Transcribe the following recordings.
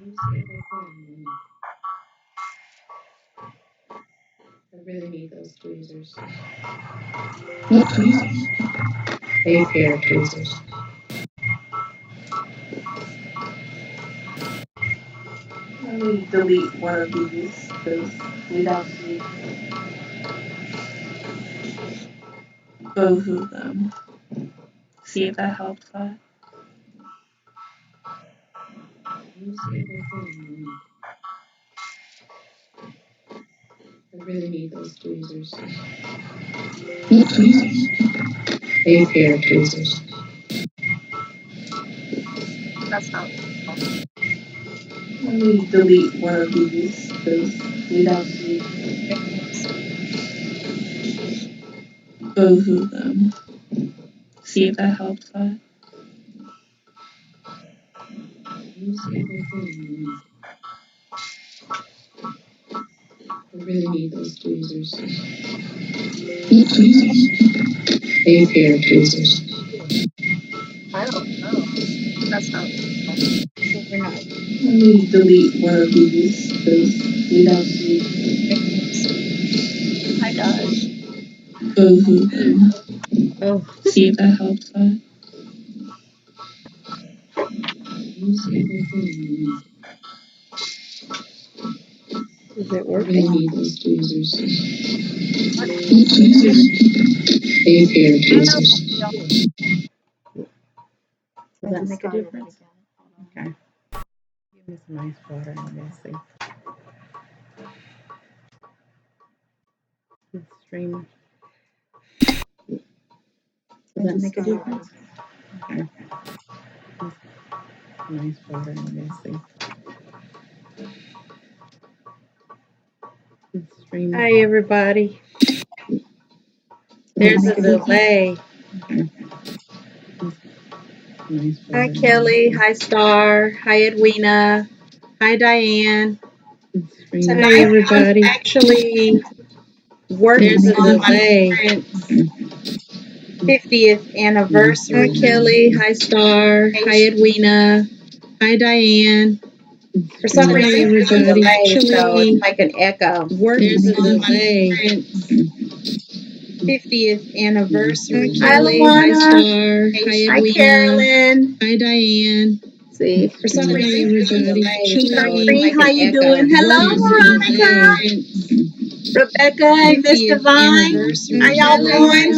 I really need those tweezers. What tweezers? A pair of tweezers. Let me delete one of these because we don't need both of them. See if that helps that. I really need those tweezers. What tweezers? A pair of tweezers. That's not. Let me delete one of these because we don't need both of them. See if that helps that. I really need those tweezers. What tweezers? A pair of tweezers. I don't know. That's not. So we're not. Let me delete one of these because we don't need. Hi guys. Both of them. Oh, See if that helps that. is it I working? really need those tweezers. What tweezers? A pair of tweezers. Does that make a difference? Okay. Give me some ice water and we'll see. It's streaming. Does that make a difference? Okay. Some ice water and we'll see. It's streaming. Hi, everybody. There's a delay. Okay. Hi, Kelly. Hi, Star. Hi, Edwina. Hi, Diane. Hi, everybody. Actually working on my parents' 50th anniversary. Hi, Kelly. Hi, Star. Hi, Edwina. Hi, Diane. For some reason, there's a delay, so it's like an echo. There's a delay. 50th anniversary. Hi, Luana. Hi, Carolyn. Hi, Diane. See, for some reason, there's a delay. How you doing? Hello, Veronica. Rebecca and Miss Divine. How y'all doing?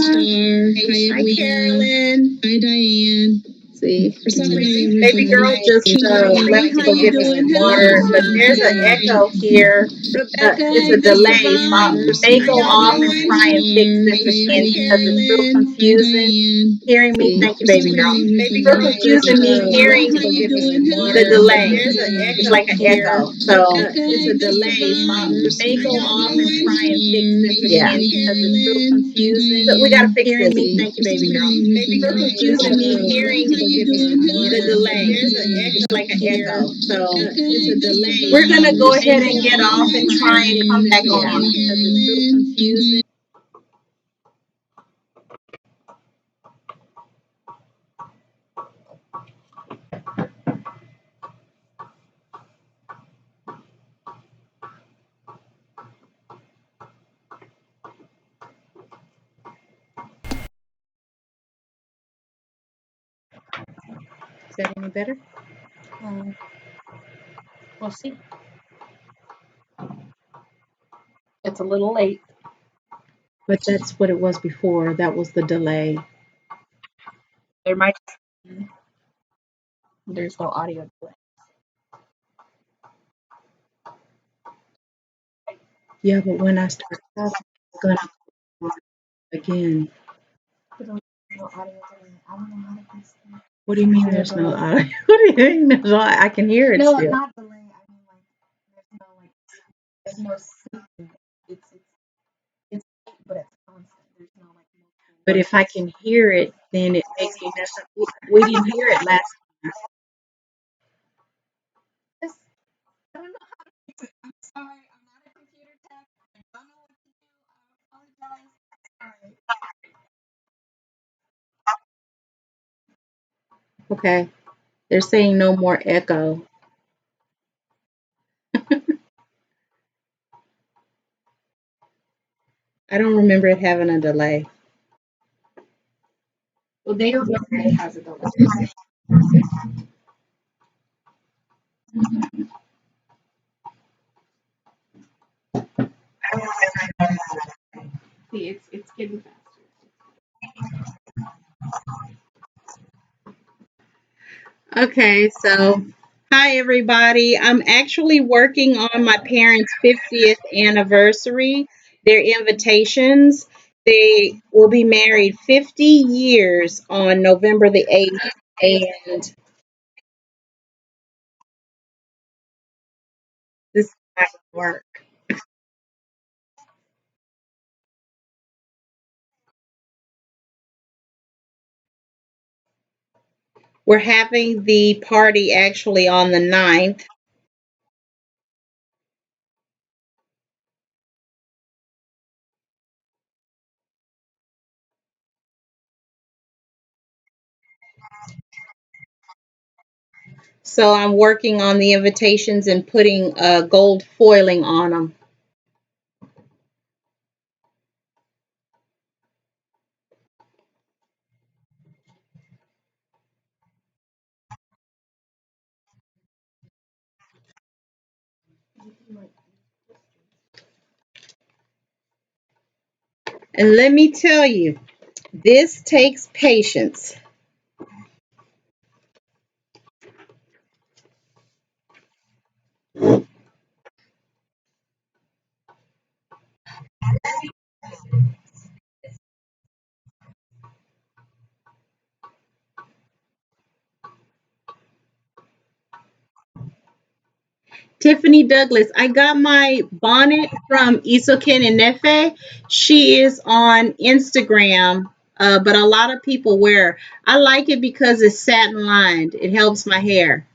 Hi, Carolyn. Hi, Diane. See, for some reason, baby girl just left to go get me some water, but there's an echo here. It's a delay, so I may go off and try and fix this again because it's real confusing hearing me. Thank you, baby girl. It's real confusing me hearing the delay. It's like an echo, so it's a delay. So I may go off and try and fix this again because it's real confusing. But we gotta fix this. Thank you, baby girl. It's real confusing me hearing the delay. It's like an echo, so it's a delay. We're gonna go ahead and get off and try and come back on because it's real confusing. Is that any better? We'll see. It's a little late. But that's what it was before. That was the delay. There might be. There's no audio delay. Yeah, but when I start talking, it's gonna go again. There's no audio delay. I don't know how to fix that. What do you mean there's no audio? What do you mean there's no? I can hear it No, still. not delay. I mean there's no sequence. It's late, but it's constant. There's no like. But if I can hear it, then it makes me mess up. We didn't hear it last time. I don't know how to fix it. I'm sorry. I'm not a computer tech. I don't know what to do. I apologize. Sorry. Okay. They're saying no more echo. I don't remember it having a delay. Well, they don't know that it has a delay. See, it's getting faster. Okay, so hi everybody. I'm actually working on my parents' 50th anniversary, their invitations. They will be married 50 years on November the 8th, and this is my work. We're having the party actually on the 9th. So I'm working on the invitations and putting gold foiling on them. And let me tell you, this takes patience. Tiffany Douglas, I got my bonnet from Isoken and Nefe. She is on Instagram, but a lot of people wear. I like it because it's satin lined. It helps my hair.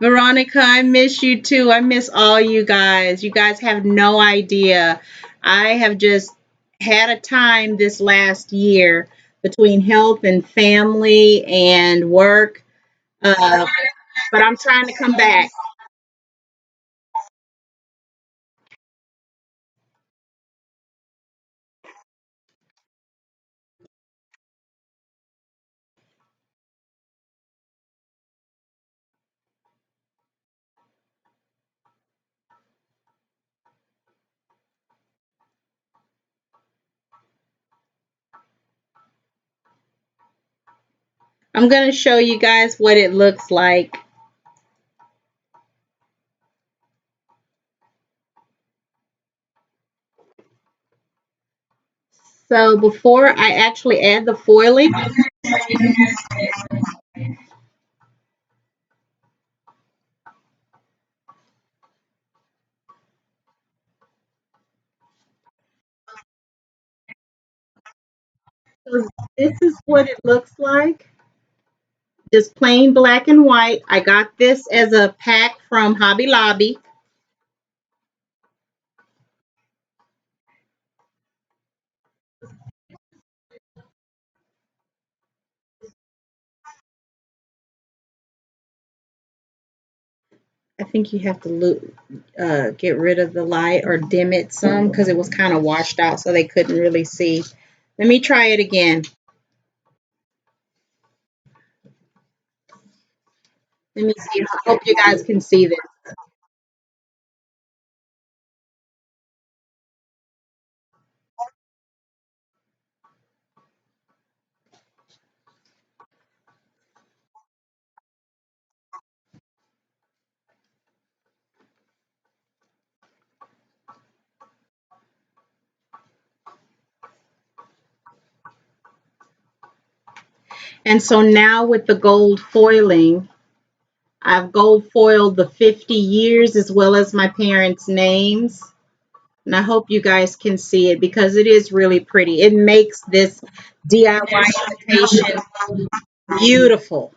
Veronica, I miss you too. I miss all you guys. You guys have no idea. I have just had a time this last year between health and family and work. Uh, but I'm trying to come back. I'm going to show you guys what it looks like. So before I actually add the foiling, so this is what it looks like. Just plain black and white. I got this as a pack from Hobby Lobby. I think you have to get rid of the light or dim it some because it was kind of washed out so they couldn't really see. Let me try it again. Let me see. I hope you guys can see this. And so now with the gold foiling, I've gold foiled the 50 years as well as my parents' names. And I hope you guys can see it because it is really pretty. It makes this DIY invitation beautiful.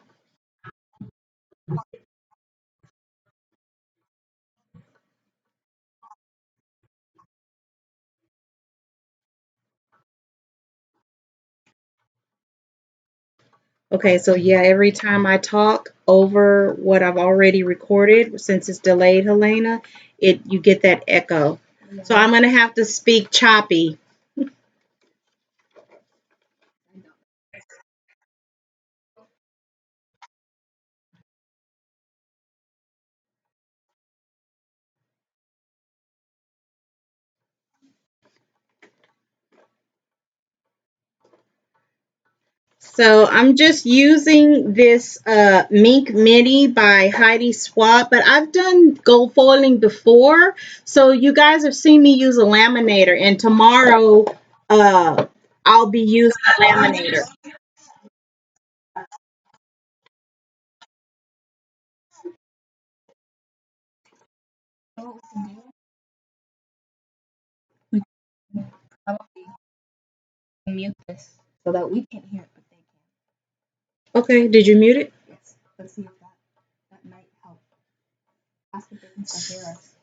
Okay, so yeah, every time I talk over what I've already recorded, since it's delayed, Helena, you get that echo. So I'm gonna have to speak choppy. So I'm just using this Mink Mini by Heidi Swap, but I've done gold foiling before. So you guys have seen me use a laminator, and tomorrow I'll be using a laminator. Mute this so that we can hear it, but they can't. Okay, did you mute it? Yes. Let's see if that might help. Ask if they can still hear us.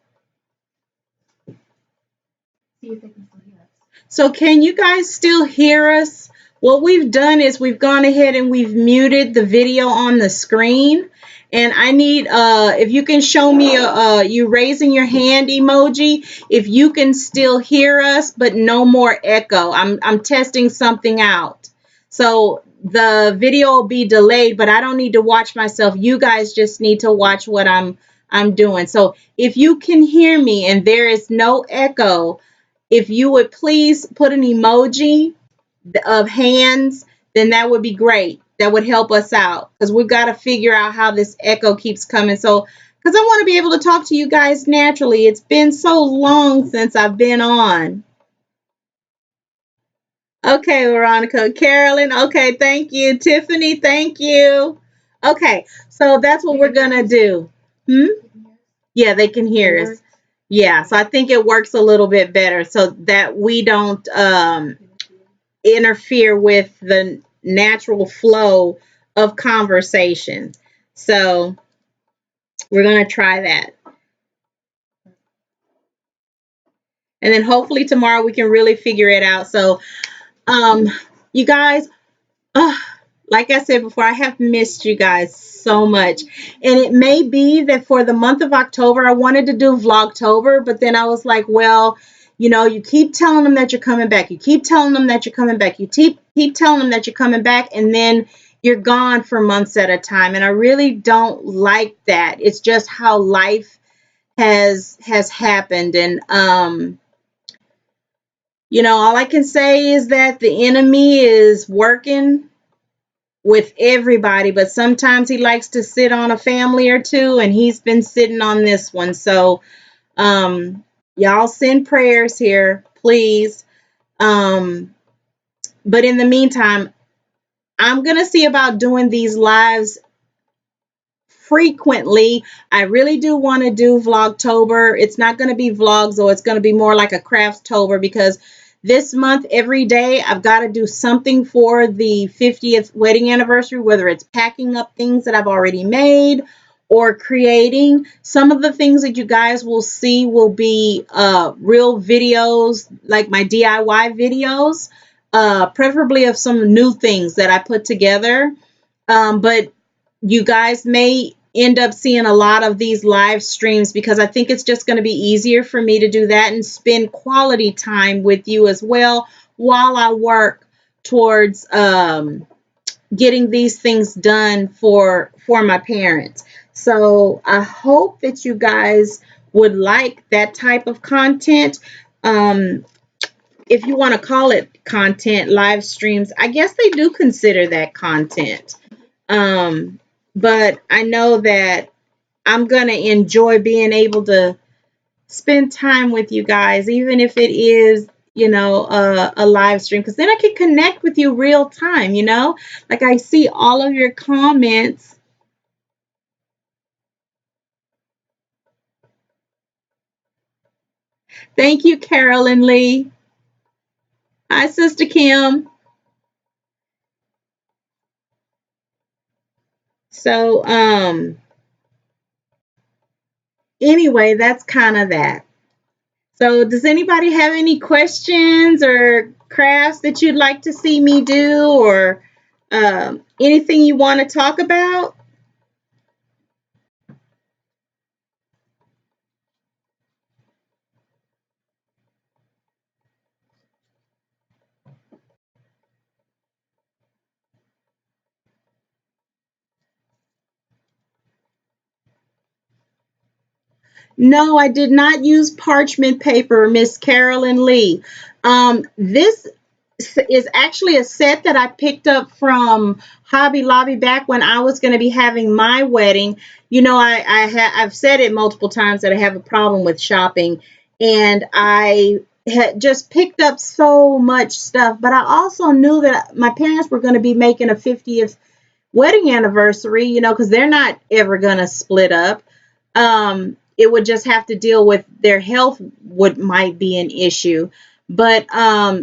See if they can still hear us. So can you guys still hear us? What we've done is we've gone ahead and we've muted the video on the screen. And I need, if you can show me you raising your hand emoji, if you can still hear us, but no more echo. I'm testing something out. So the video will be delayed, but I don't need to watch myself. You guys just need to watch what I'm doing. So if you can hear me and there is no echo, if you would please put an emoji of hands, then that would be great. That would help us out because we've got to figure out how this echo keeps coming. So, because I want to be able to talk to you guys naturally. It's been so long since I've been on. Okay, Veronica. Carolyn, okay, thank you. Tiffany, thank you. Okay, so that's what we're going to do. Hmm? Yeah, they can hear us. Yeah, so I think it works a little bit better so that we don't interfere with the natural flow of conversation. So we're going to try that. And then hopefully tomorrow we can really figure it out. So, um, you guys, uh, like I said before, I have missed you guys so much. And it may be that for the month of October, I wanted to do Vlogtober, but then I was like, well, you keep telling them that you're coming back. You keep telling them that you're coming back. You keep telling them that you're coming back, and then you're gone for months at a time. And I really don't like that. It's just how life has happened. And all I can say is that the enemy is working with everybody, but sometimes he likes to sit on a family or two, and he's been sitting on this one. So y'all send prayers here, please. But in the meantime, I'm gonna see about doing these lives frequently. I really do want to do Vlogtober. It's not going to be vlogs, though. It's going to be more like a CrafTober, because this month, every day, I've got to do something for the 50th wedding anniversary, whether it's packing up things that I've already made or creating. Some of the things that you guys will see will be real videos, like my DIY videos, preferably of some new things that I put together. But you guys may end up seeing a lot of these live streams, because I think it's just going to be easier for me to do that and spend quality time with you as well while I work towards getting these things done for my parents. So I hope that you guys would like that type of content. Um, if you want to call it content, live streams, I guess they do consider that content. Um, but I know that I'm going to enjoy being able to spend time with you guys, even if it is, a live stream, because then I can connect with you real time. Like I see all of your comments. Thank you, Carolyn Lee. Hi, Sister Kim. So, anyway, that's kind of that. So, does anybody have any questions or crafts that you'd like to see me do, or Anything you want to talk about? No, I did not use parchment paper, Miss Carolyn Lee. This is actually a set that I picked up from Hobby Lobby back when I was going to be having my wedding. You know, I've said it multiple times that I have a problem with shopping, and I had just picked up so much stuff. But I also knew that my parents were going to be making a 50th wedding anniversary, you know, because they're not ever going to split up. It would just have to deal with their health would might be an issue. But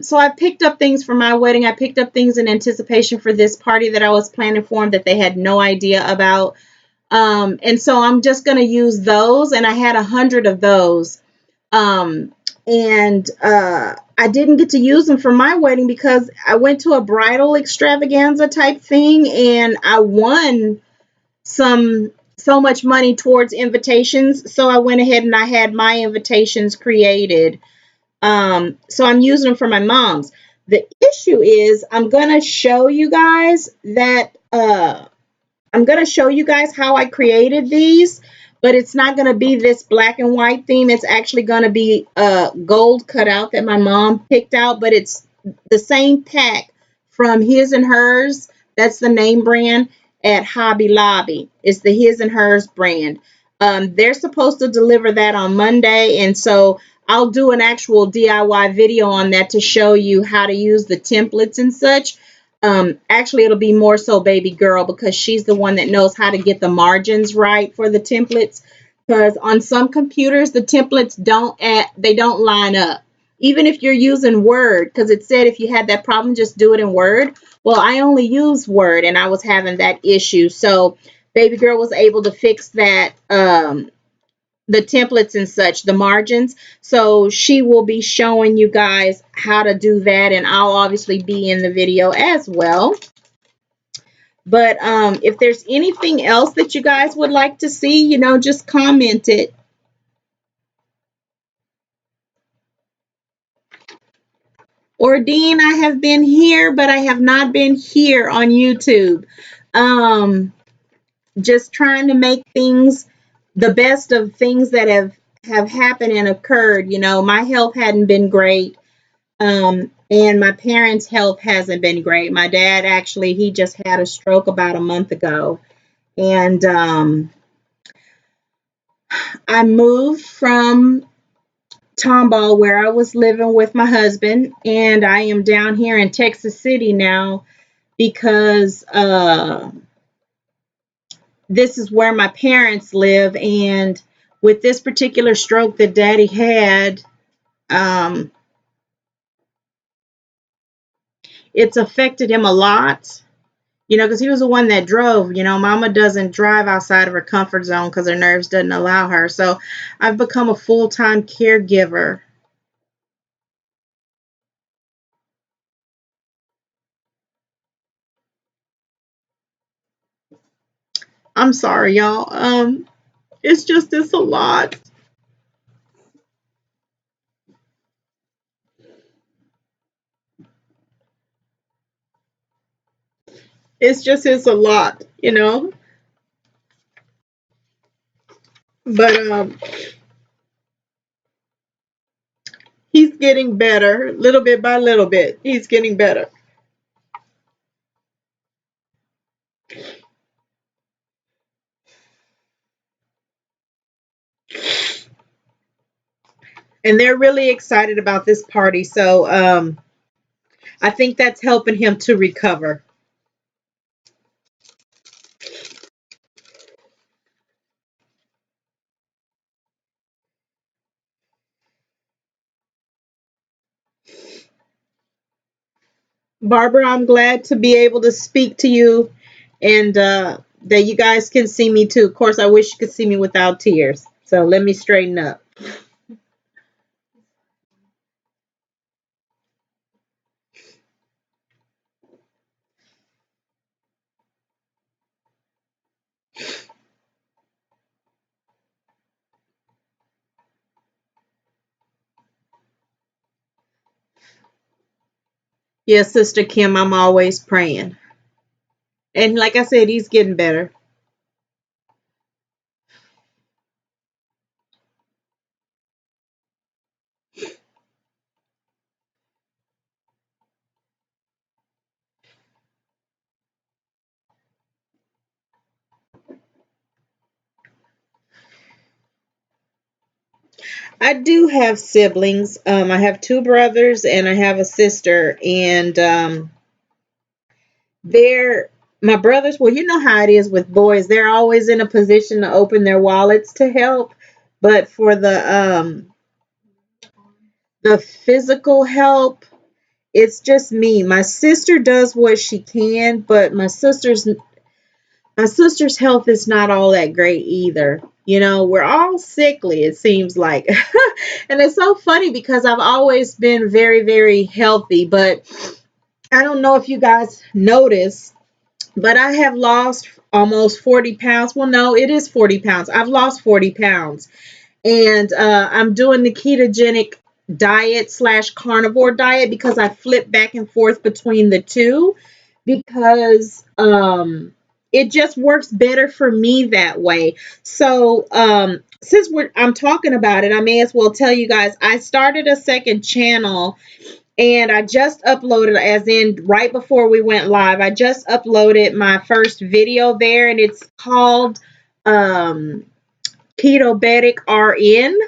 so I picked up things for my wedding. I picked up things in anticipation for this party that I was planning for them that they had no idea about. And so I'm just gonna use those, and I had 100 of those. Um, and I didn't get to use them for my wedding because I went to a bridal extravaganza type thing, and I won some so much money towards invitations. So I went ahead and I had my invitations created. So I'm using them for my mom's. The issue is I'm gonna show you guys that I'm going to show you guys how I created these, but it's not going to be this black and white theme. It's actually going to be a gold cutout that my mom picked out, but it's the same pack from His and Hers. That's the name brand at Hobby Lobby. It's the His and Hers brand. They're supposed to deliver that on Monday, and so I'll do an actual DIY video on that to show you how to use the templates and such. Actually, it'll be more so baby girl because she's the one that knows how to get the margins right for the templates. Because on some computers, the templates they don't line up. Even if you're using Word, because it said if you had that problem, just do it in Word. Well, I only use Word, and I was having that issue. So baby girl was able to fix that. The templates and such, the margins. So she will be showing you guys how to do that, and I'll obviously be in the video as well. But if there's anything else that you guys would like to see, you know, just comment it. Or Dean, I have been here, but I have not been here on YouTube. Um, just trying to make things the best of things that have happened and occurred. You know, my health hadn't been great. And my parents' health hasn't been great. My dad actually, he just had a stroke about a month ago. And I moved from Tomball, where I was living with my husband, and I am down here in Texas City now because this is where my parents live. And with this particular stroke that Daddy had, um, it's affected him a lot. You know, because he was the one that drove. You know, mama doesn't drive outside of her comfort zone because her nerves doesn't allow her. So I've become a full-time caregiver. I'm sorry, y'all. It's a lot. It's a lot, you know. But he's getting better, little bit by little bit. He's getting better. And they're really excited about this party. So I think that's helping him to recover. Barbara, I'm glad to be able to speak to you and that you guys can see me too. Of course, I wish you could see me without tears. So let me straighten up. Yes, Sister Kim, I'm always praying. And like I said, he's getting better. I do have siblings. I have two brothers and I have a sister. And they're my brothers. Well, you know how it is with boys. They're always in a position to open their wallets to help. But for the physical help, it's just me. My sister does what she can, but my sister's health is not all that great either. You know, we're all sickly, it seems like. And it's so funny because I've always been very, very healthy, but I don't know if you guys notice, but I have lost almost 40 pounds. Well, no, it is 40 pounds. I've lost 40 pounds. And I'm doing the ketogenic diet slash carnivore diet because I flip back and forth between the two because it just works better for me that way. So since I'm talking about it, I may as well tell you guys I started a second channel and I just uploaded, as in right before we went live, I just uploaded my first video there, and it's called um, Ketobetic RN,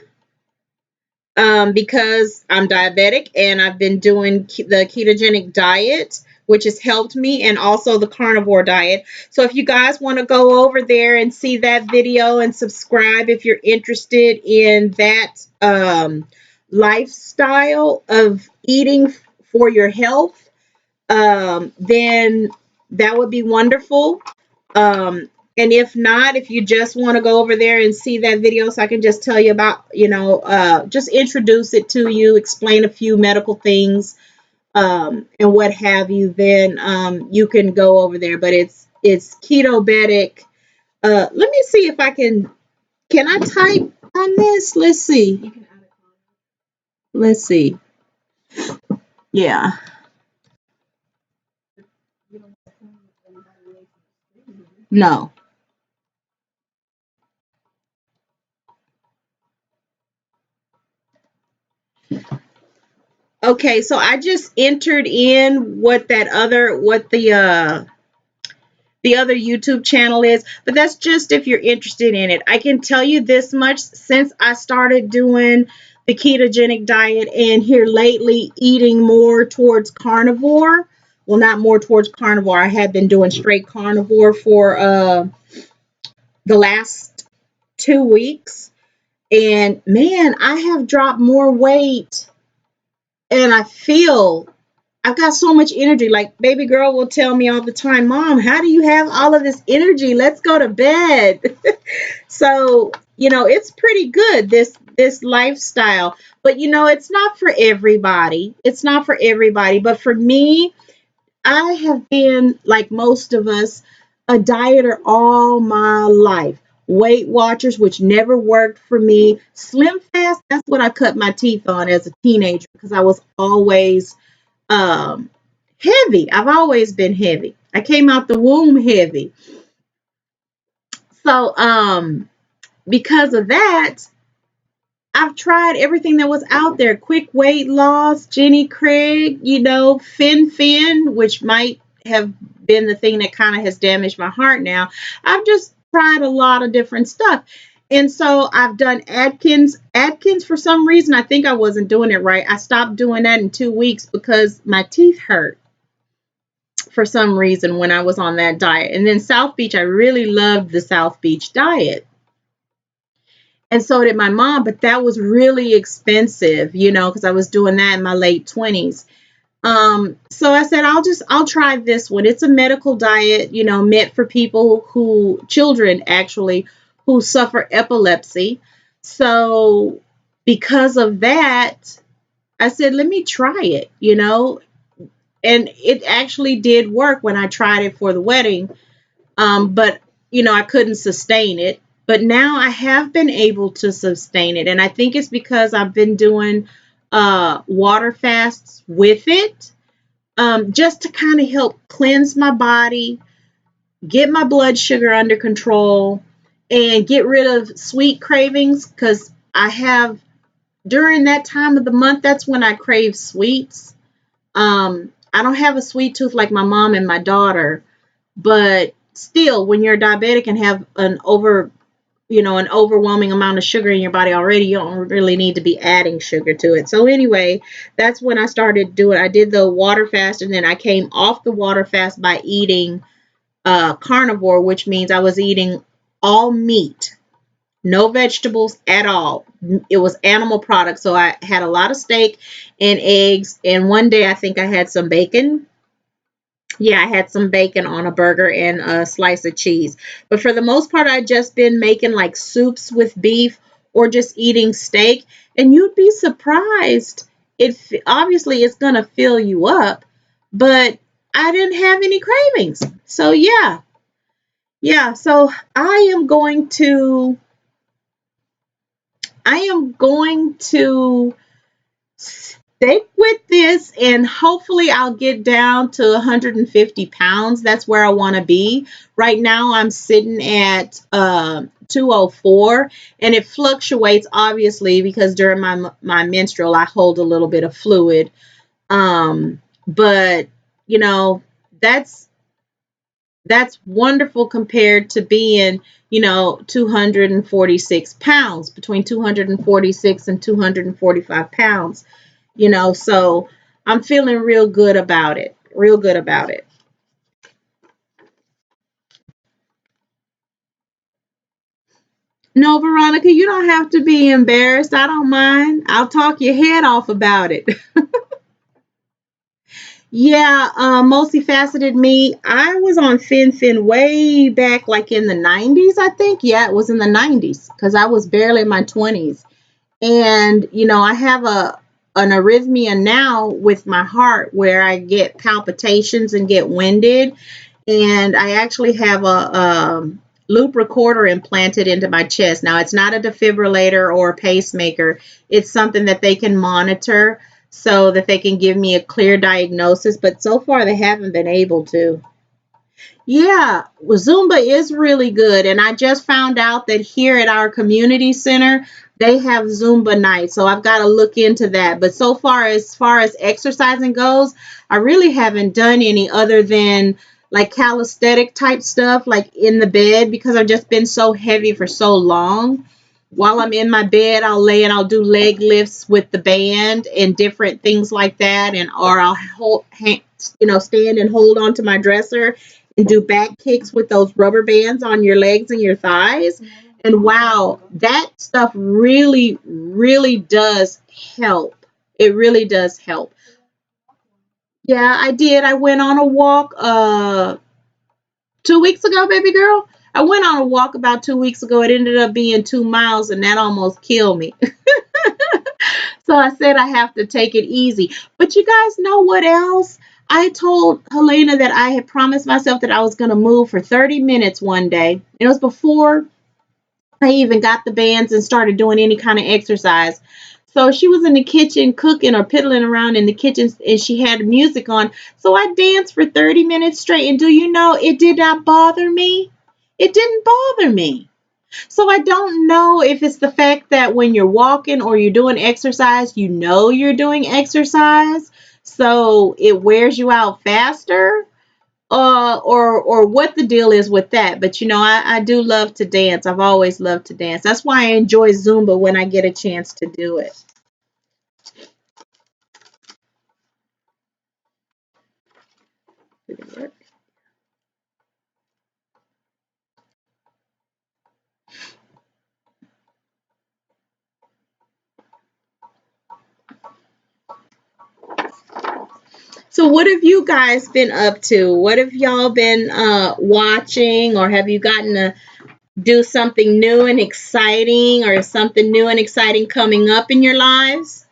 because I'm diabetic and I've been doing the ketogenic diet, which has helped me, and also the carnivore diet. So if you guys want to go over there and see that video and subscribe if you're interested in that lifestyle of eating for your health, then that would be wonderful. And if not, if you just want to go over there and see that video so I can just tell you about, just introduce it to you, explain a few medical things, and what have you, then you can go over there. But it's Ketobetic. Let me see if I can I type on this? Let's see. Let's see. Yeah. No. Okay, so I just entered in what the other YouTube channel is, but that's just if you're interested in it. I can tell you this much: since I started doing the ketogenic diet and here lately eating more towards carnivore, well, not more towards carnivore. I have been doing straight carnivore for the last 2 weeks, and man, I have dropped more weight, and I feel I've got so much energy. Like baby girl will tell me all the time, Mom, how do you have all of this energy? Let's go to bed. So, it's pretty good, this lifestyle. But it's not for everybody. It's not for everybody. But for me, I have been, like most of us, a dieter all my life. Weight Watchers, which never worked for me. Slim Fast, that's what I cut my teeth on as a teenager because I was always um, heavy. I've always been heavy. I came out the womb heavy. So, because of that, I've tried everything that was out there. Quick weight loss, Jenny Craig, Fin, which might have been the thing that kind of has damaged my heart now. I've just tried a lot of different stuff. And so I've done Atkins. Atkins, for some reason, I think I wasn't doing it right. I stopped doing that in 2 weeks because my teeth hurt for some reason when I was on that diet. And then South Beach, I really loved the South Beach diet. And so did my mom, but that was really expensive, because I was doing that in my late 20s. So I said, I'll try this one. It's a medical diet, meant for children actually, who suffer epilepsy. So because of that, I said, let me try it, and it actually did work when I tried it for the wedding. But I couldn't sustain it. But now I have been able to sustain it, and I think it's because I've been doing water fasts with it. just to kind of help cleanse my body, get my blood sugar under control, and get rid of sweet cravings, because I have, during that time of the month, that's when I crave sweets. I don't have a sweet tooth like my mom and my daughter, but still, when you're diabetic and have an overwhelming amount of sugar in your body already, you don't really need to be adding sugar to it. So anyway, that's when I did the water fast, and then I came off the water fast by eating carnivore, which means I was eating all meat, no vegetables at all. It was animal products. So I had a lot of steak and eggs, and one day I think I had some bacon. Yeah, I had some bacon on a burger and a slice of cheese. But for the most part, I've just been making like soups with beef or just eating steak. And you'd be surprised. Obviously it's gonna fill you up, but I didn't have any cravings. So yeah. Yeah, so I am going to stick with this, and hopefully I'll get down to 150 pounds. That's where I want to be. Right now I'm sitting at 204, and it fluctuates obviously because during my menstrual I hold a little bit of fluid. But you know, that's that's wonderful compared to being, 246 pounds, between 246 and 245 pounds, so I'm feeling real good about it. Real good about it. No, Veronica, you don't have to be embarrassed. I don't mind. I'll talk your head off about it. Yeah, multifaceted me. I was on Fin way back, like in the 90s, I think. Yeah, it was in the 90s because I was barely in my 20s. And, I have an arrhythmia now with my heart where I get palpitations and get winded. And I actually have a loop recorder implanted into my chest. Now, it's not a defibrillator or a pacemaker. It's something that they can monitor so that they can give me a clear diagnosis. But so far, they haven't been able to. Yeah, well, Zumba is really good. And I just found out that here at our community center, they have Zumba nights. So I've got to look into that. But so far, as exercising goes, I really haven't done any other than like calisthenic type stuff, like in the bed, because I've just been so heavy for so long. While I'm in my bed, I'll lay and I'll do leg lifts with the band and different things like that. And or I'll stand and hold onto my dresser and do back kicks with those rubber bands on your legs and your thighs. And wow, that stuff really, really does help. It really does help. Yeah, I did. I went on a walk 2 weeks ago, baby girl. I went on a walk about 2 weeks ago. It ended up being 2 miles, and that almost killed me. So I said I have to take it easy. But you guys know what else? I told Helena that I had promised myself that I was going to move for 30 minutes one day. It was before I even got the bands and started doing any kind of exercise. So she was in the kitchen cooking or piddling around in the kitchen, and she had music on. So I danced for 30 minutes straight. And do you know, it did not bother me? It didn't bother me. So I don't know if it's the fact that when you're walking or you're doing exercise, you're doing exercise. So it wears you out faster, or what the deal is with that. But I do love to dance. I've always loved to dance. That's why I enjoy Zumba when I get a chance to do it. So what have you guys been up to? What have y'all been watching, or have you gotten to do something new and exciting, or something new and exciting coming up in your lives?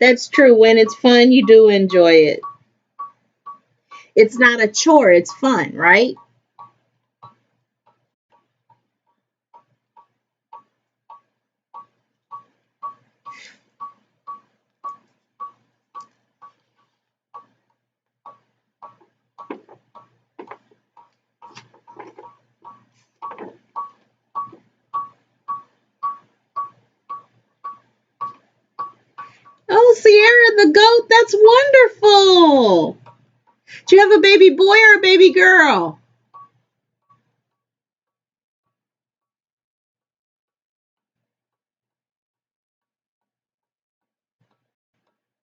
That's true. When it's fun, you do enjoy it. It's not a chore, it's fun, right? Oh, Sierra the goat, that's wonderful. Do you have a baby boy or a baby girl?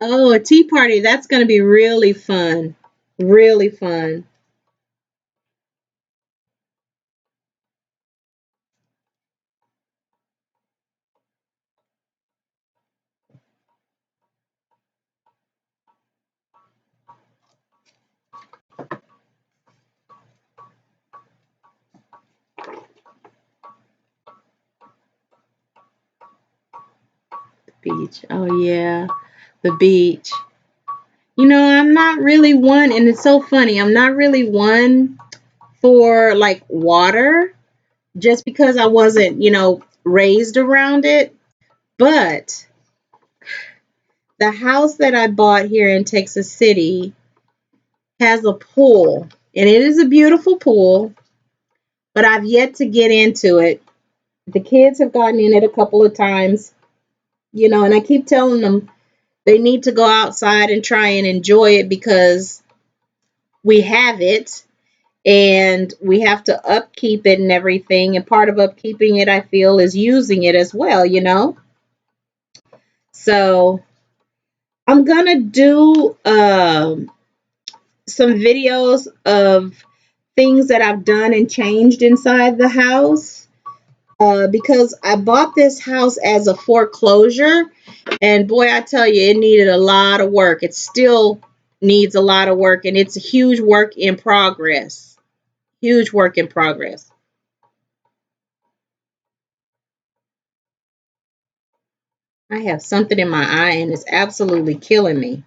Oh, a tea party. That's going to be really fun. Really fun. Beach. Oh, yeah. The beach. You know, I'm not really one, and it's so funny. I'm not really one for like water just because I wasn't, raised around it. But the house that I bought here in Texas City has a pool, and it is a beautiful pool, but I've yet to get into it. The kids have gotten in it a couple of times, and I keep telling them they need to go outside and try and enjoy it because we have it and we have to upkeep it and everything. And part of upkeeping it, I feel, is using it as well. So I'm going to do some videos of things that I've done and changed inside the house because I bought this house as a foreclosure. And boy, I tell you, it needed a lot of work. It still needs a lot of work, and it's a huge work in progress. Huge work in progress. I have something in my eye, and it's absolutely killing me.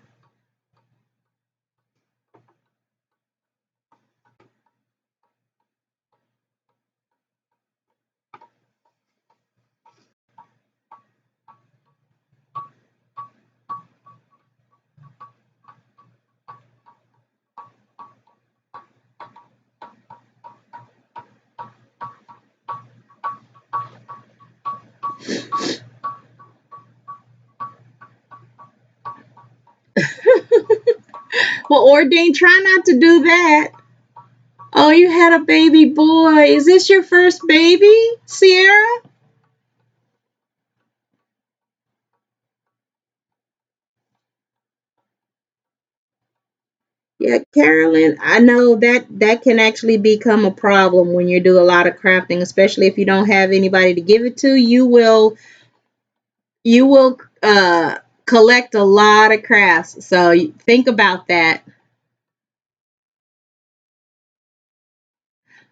Well, Ordain, try not to do that. Oh, you had a baby boy. Is this your first baby, Sierra? Yeah, Carolyn, I know that can actually become a problem when you do a lot of crafting, especially if you don't have anybody to give it to. You will collect a lot of crafts. So think about that.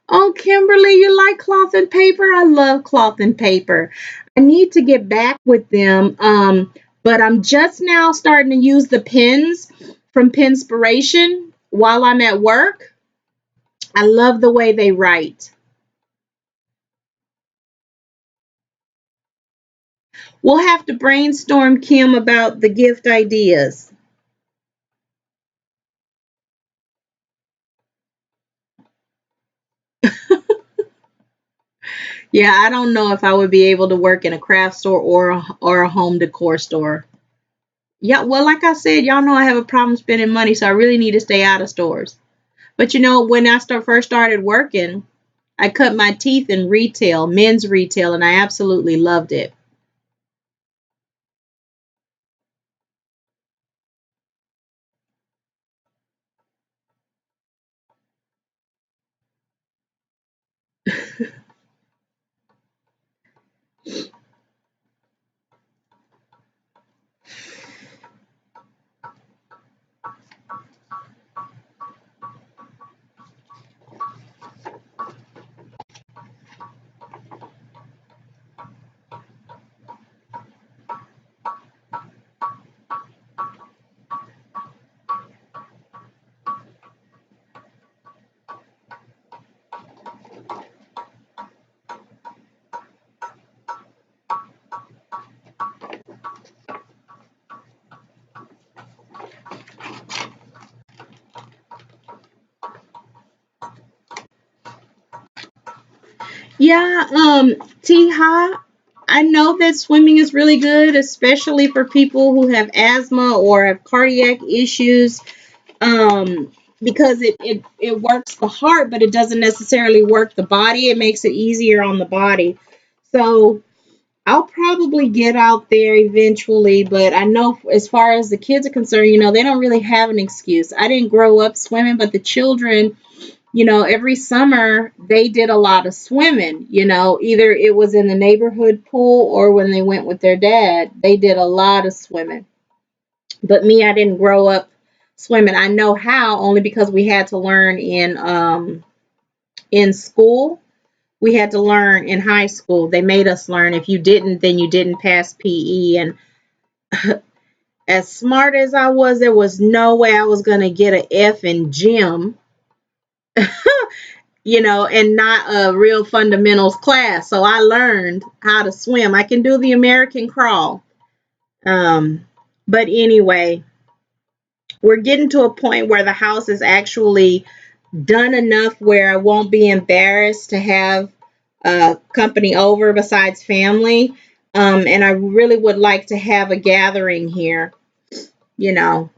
Oh, Kimberly, you like cloth and paper? I love cloth and paper. I need to get back with them. But I'm just now starting to use the pens from Penspiration while I'm at work. I love the way they write. We'll have to brainstorm, Kim, about the gift ideas. Yeah, I don't know if I would be able to work in a craft store or a home decor store. Yeah, well, like I said, y'all know I have a problem spending money, so I really need to stay out of stores. But when I first started working, I cut my teeth in retail, men's retail, and I absolutely loved it. Yeah, T-Ha, I know that swimming is really good, especially for people who have asthma or have cardiac issues, um, because it works the heart, but it doesn't necessarily work the body. It makes it easier on the body. So I'll probably get out there eventually, but I know as far as the kids are concerned, they don't really have an excuse. I didn't grow up swimming, but the children, every summer they did a lot of swimming. Either it was in the neighborhood pool or when they went with their dad, they did a lot of swimming. But me, I didn't grow up swimming. I know how only because we had to learn in school. We had to learn in high school. They made us learn. If you didn't, then you didn't pass PE. And as smart as I was, there was no way I was going to get an F in gym, and not a real fundamentals class. So I learned how to swim. I can do the American crawl. Um, but anyway, we're getting to a point where the house is actually done enough where I won't be embarrassed to have company over besides family. And I really would like to have a gathering here, you know.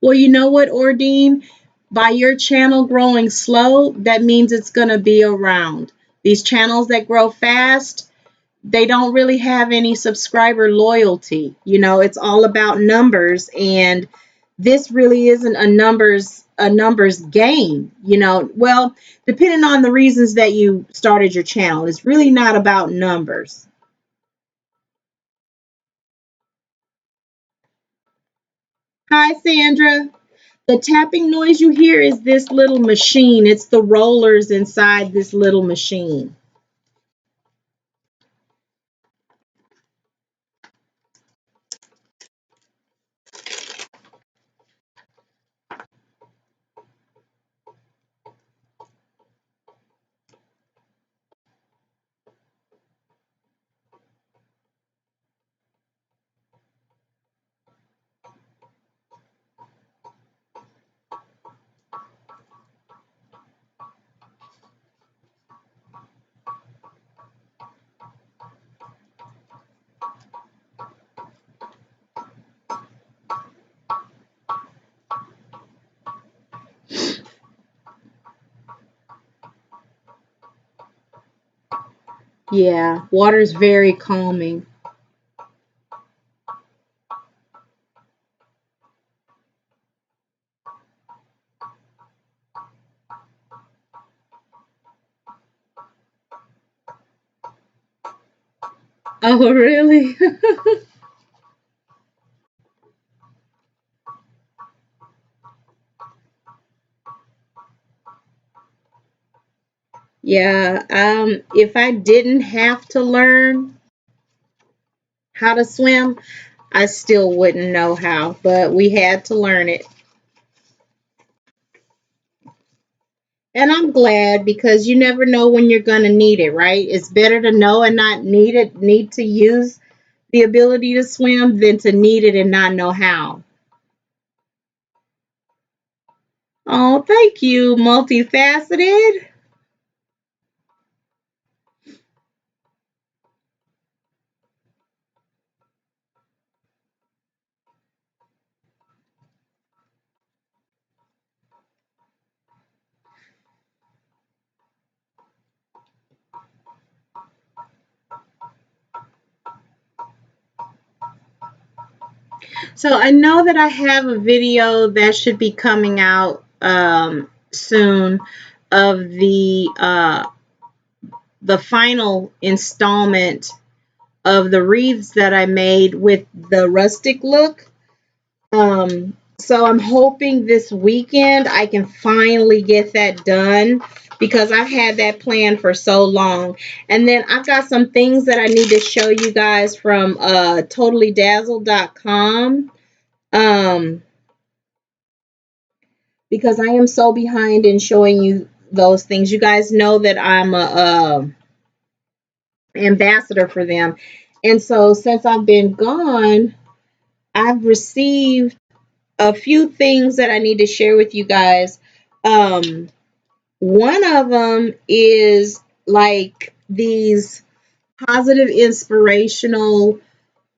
Well, you know what, Ordine? By your channel growing slow, that means it's going to be around. These channels that grow fast, they don't really have any subscriber loyalty. It's all about numbers, and this really isn't a numbers game. Well, depending on the reasons that you started your channel, it's really not about numbers. Hi, Sandra. The tapping noise you hear is this little machine. It's the rollers inside this little machine. Yeah, water's very calming. Oh, really? Yeah, if I didn't have to learn how to swim, I still wouldn't know how, but we had to learn it. And I'm glad because you never know when you're going to need it, right? It's better to know and not need to use the ability to swim than to need it and not know how. Oh, thank you, multifaceted. So I know that I have a video that should be coming out soon of the final installment of the wreaths that I made with the rustic look. So I'm hoping this weekend I can finally get that done because I've had that plan for so long. And then I've got some things that I need to show you guys from totallydazzled.com. Um, because I am so behind in showing you those things. You guys know that I'm a ambassador for them. And so since I've been gone, I've received a few things that I need to share with you guys. One of them is like these positive, inspirational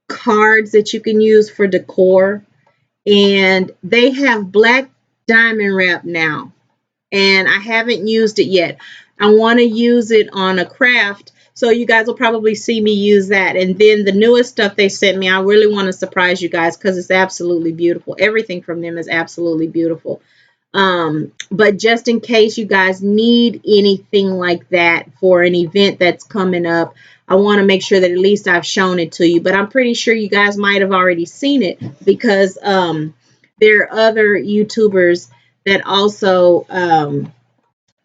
cards that you can use for decor. And they have black diamond wrap now. And I haven't used it yet. I want to use it on a craft. So you guys will probably see me use that. And then the newest stuff they sent me, I really want to surprise you guys because it's absolutely beautiful. Everything from them is absolutely beautiful. But just in case you guys need anything like that for an event that's coming up, I want to make sure that at least I've shown it to you. But I'm pretty sure you guys might have already seen it because there are other YouTubers that also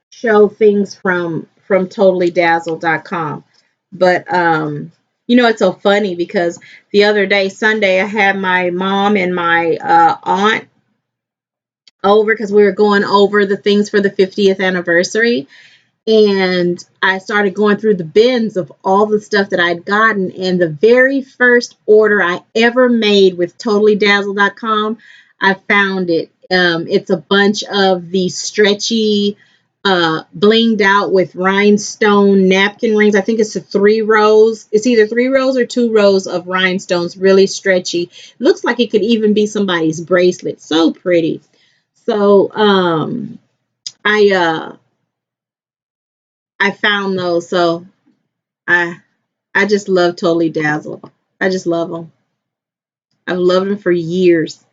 show things from totallydazzled.com. But it's so funny because the other day, Sunday, I had my mom and my aunt over because we were going over the things for the 50th anniversary. And I started going through the bins of all the stuff that I'd gotten. And the very first order I ever made with totallydazzled.com, I found it. It's a bunch of the stretchy, blinged out with rhinestone napkin rings. I think it's three rows. It's either 3 rows or 2 rows of rhinestones, really stretchy. Looks like it could even be somebody's bracelet. So pretty. So I found those. So I I just love Totally Dazzled. I just love them. I've loved them for years.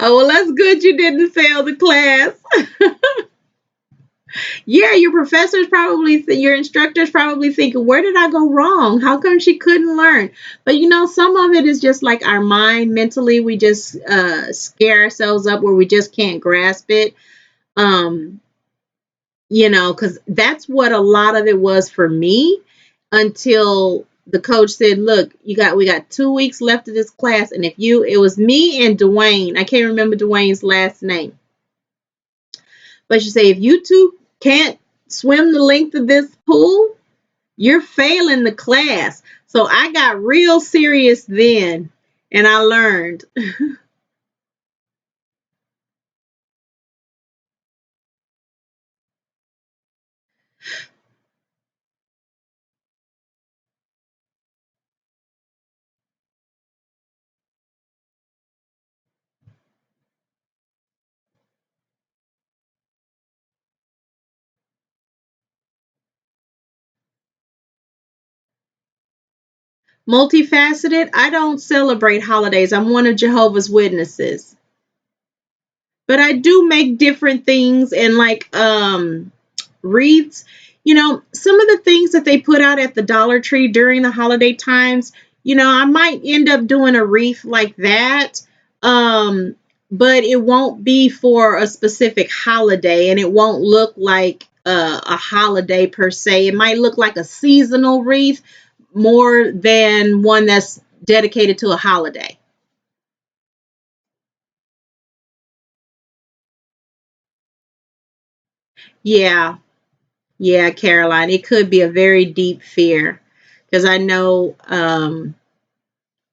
Oh, well, that's good you didn't fail the class. Yeah, your professors probably, your instructors probably thinking, where did I go wrong? How come she couldn't learn? But some of it is just like our mind mentally. We just scare ourselves up where we just can't grasp it. Um, because that's what a lot of it was for me until the coach said, look, we got 2 weeks left of this class. And it was me and Dwayne. I can't remember Dwayne's last name. But she said, if you two can't swim the length of this pool, you're failing the class. So I got real serious then and I learned. Multifaceted, I don't celebrate holidays. I'm one of Jehovah's Witnesses. But I do make different things and like wreaths. Some of the things that they put out at the Dollar Tree during the holiday times, I might end up doing a wreath like that. Um, but it won't be for a specific holiday and it won't look like a holiday per se. It might look like a seasonal wreath more than one that's dedicated to a holiday. Yeah, yeah, Caroline, it could be a very deep fear because I know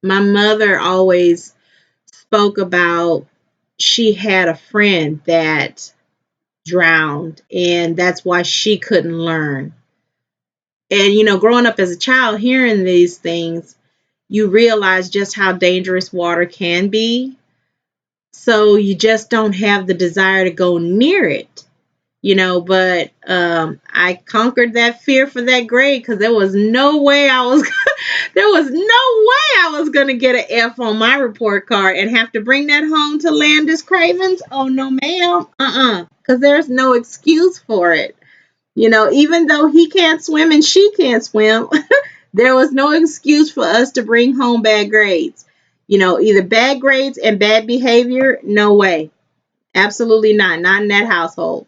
my mother always spoke about she had a friend that drowned and that's why she couldn't learn. And growing up as a child hearing these things, you realize just how dangerous water can be. So you just don't have the desire to go near it. But I conquered that fear for that grade because there was no way I was there was no way I was gonna get an F on my report card and have to bring that home to Landis Cravens. Oh no, ma'am. Because there's no excuse for it. Even though he can't swim and she can't swim, there was no excuse for us to bring home bad grades. Either bad grades and bad behavior, no way. Absolutely not. Not in that household.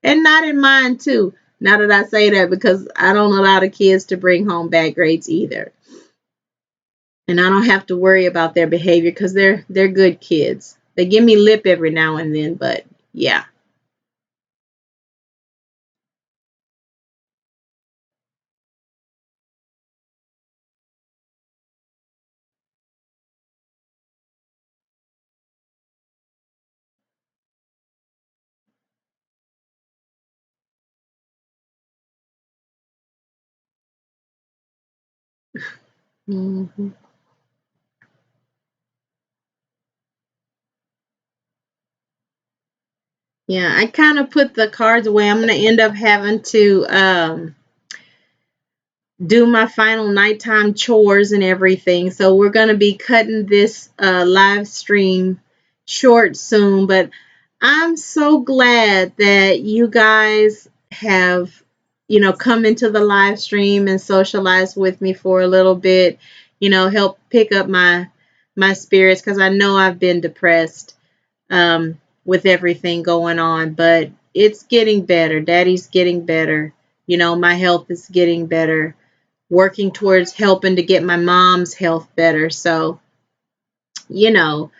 And not in mine too. Now that I say that, because I don't allow the kids to bring home bad grades either. And I don't have to worry about their behavior because they're good kids. They give me lip every now and then, but yeah. Hmm. Yeah, I kind of put the cards away. I'm gonna end up having to do my final nighttime chores and everything. So we're going to be cutting this live stream short soon. But I'm so glad that you guys have, come into the live stream and socialize with me for a little bit, help pick up my spirits, because I know I've been depressed with everything going on, but it's getting better. Daddy's getting better. My health is getting better, working towards helping to get my mom's health better. So, you know,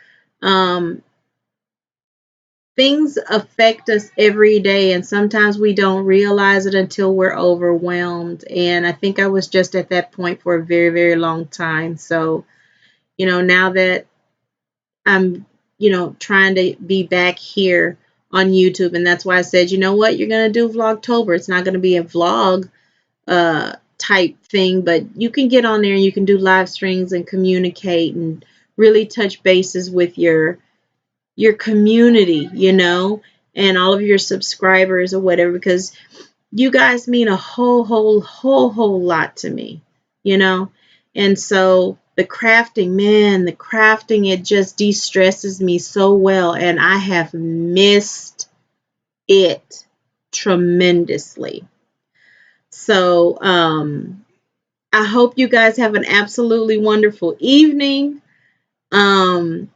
um, things affect us every day, and sometimes we don't realize it until we're overwhelmed. And I think I was just at that point for a very, very long time. So, now that I'm, trying to be back here on YouTube, and that's why I said, you know what, you're going to do Vlogtober. It's not going to be a vlog type thing, but you can get on there and you can do live streams and communicate and really touch bases with your community, and all of your subscribers or whatever, because you guys mean a whole lot to me, you know. And so the crafting, man, the crafting, it just de-stresses me so well, and I have missed it tremendously. So I hope you guys have an absolutely wonderful evening. Um,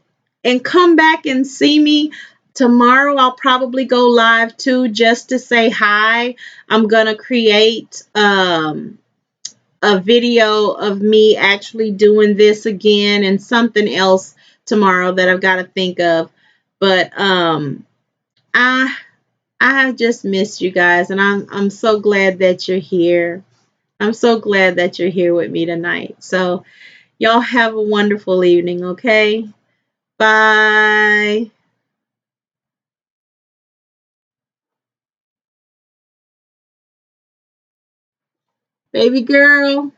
and come back and see me tomorrow. I'll probably go live too, just to say hi. I'm gonna create a video of me actually doing this again, and something else tomorrow that I've got to think of. But I I have just missed you guys, and I'm so glad that you're here. I'm so glad that you're here with me tonight. So, y'all have a wonderful evening, okay? Bye. Baby girl,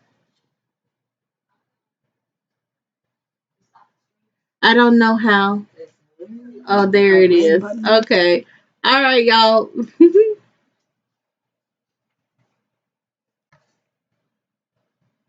I don't know how. Oh, there it is. Okay. All right, y'all.